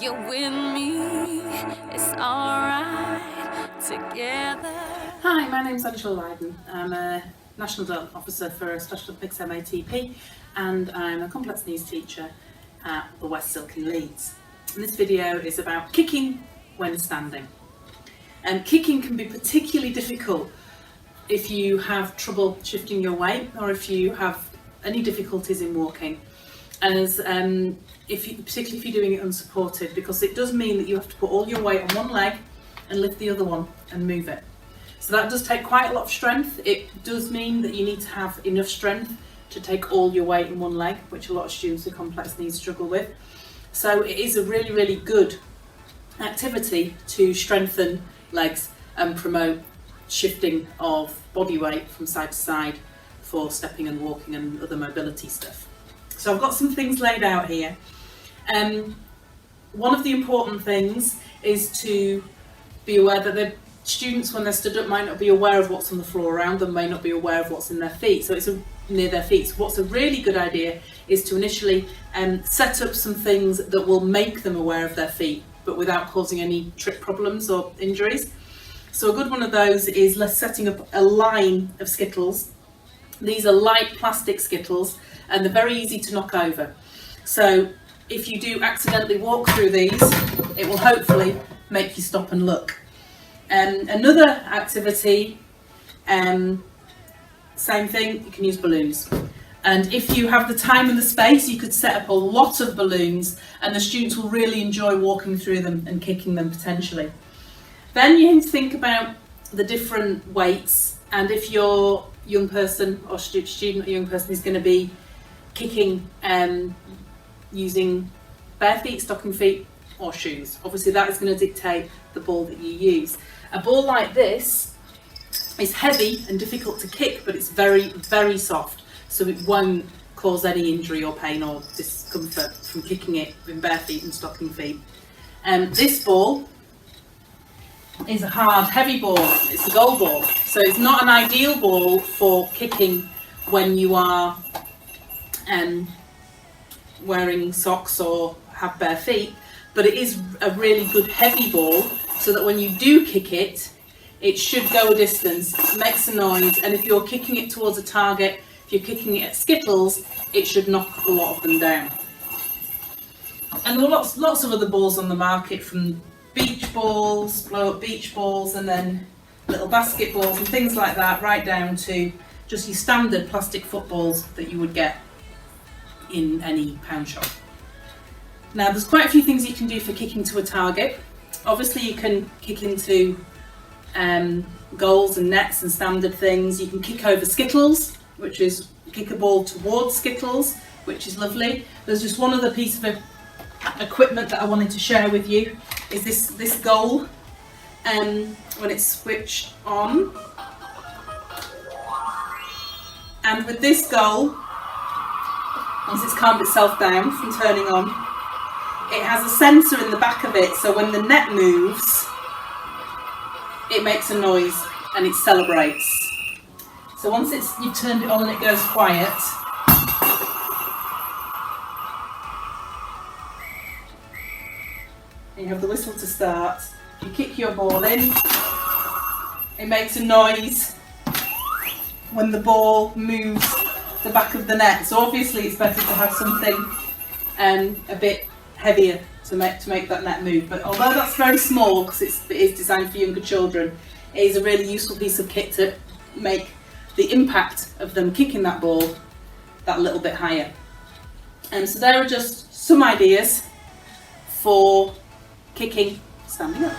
you're with me, it's alright together. Hi, my name's Angela Lydon. I'm a National Development Officer for Special Olympics MATP, and I'm a complex needs teacher at the West Silk in Leeds. And this video is about kicking when standing. And kicking can be particularly difficult if you have trouble shifting your weight or if you have any difficulties in walking, as particularly if you're doing it unsupported, because it does mean that you have to put all your weight on one leg and lift the other one and move it. So that does take quite a lot of strength. It does mean that you need to have enough strength to take all your weight in one leg, which a lot of students with complex needs struggle with. So it is a really, really good activity to strengthen legs and promote shifting of body weight from side to side for stepping and walking and other mobility stuff. So I've got some things laid out here. One of the important things is to be aware that the students, when they're stood up, might not be aware of what's on the floor around them, may not be aware of what's in their feet. So it's near their feet. So what's a really good idea is to initially set up some things that will make them aware of their feet, but without causing any trip problems or injuries. So a good one of those is setting up a line of Skittles. These are light plastic Skittles and they're very easy to knock over. So if you do accidentally walk through these, it will hopefully make you stop and look. Another activity, same thing, you can use balloons. And if you have the time and the space, you could set up a lot of balloons and the students will really enjoy walking through them and kicking them potentially. Then you need to think about the different weights, and if your young person or student or young person is going to be kicking using bare feet, stocking feet or shoes, obviously that is going to dictate the ball that you use. A ball like this is heavy and difficult to kick, but it's very, very soft, so it won't cause any injury or pain or discomfort from kicking it in bare feet and stocking feet. This ball is a hard, heavy ball. It's a goal ball, so it's not an ideal ball for kicking when you are wearing socks or have bare feet, but it is a really good heavy ball, so that when you do kick it, it should go a distance, it makes a noise, and if you're kicking it towards a target, if you're kicking it at Skittles, it should knock a lot of them down. And there are lots of other balls on the market, from beach balls, blow-up beach balls, and then little basketballs and things like that, right down to just your standard plastic footballs that you would get in any pound shop. Now there's quite a few things you can do for kicking to a target. Obviously you can kick into goals and nets and standard things. You can kick over Skittles, which is kick a ball towards Skittles, which is lovely. There's just one other piece of equipment that I wanted to share with you, is this goal. When it's switched on, and with this goal, once it's calmed itself down from turning on, it has a sensor in the back of it, so when the net moves, it makes a noise and it celebrates. So once you've turned it on and it goes quiet, and you have the whistle to start, you kick your ball in, it makes a noise when the ball moves the back of the net. So obviously it's better to have something a bit heavier to make that net move, but although that's very small because it is designed for younger children, it is a really useful piece of kit to make the impact of them kicking that ball that little bit higher. And so there are just some ideas for kicking standing up.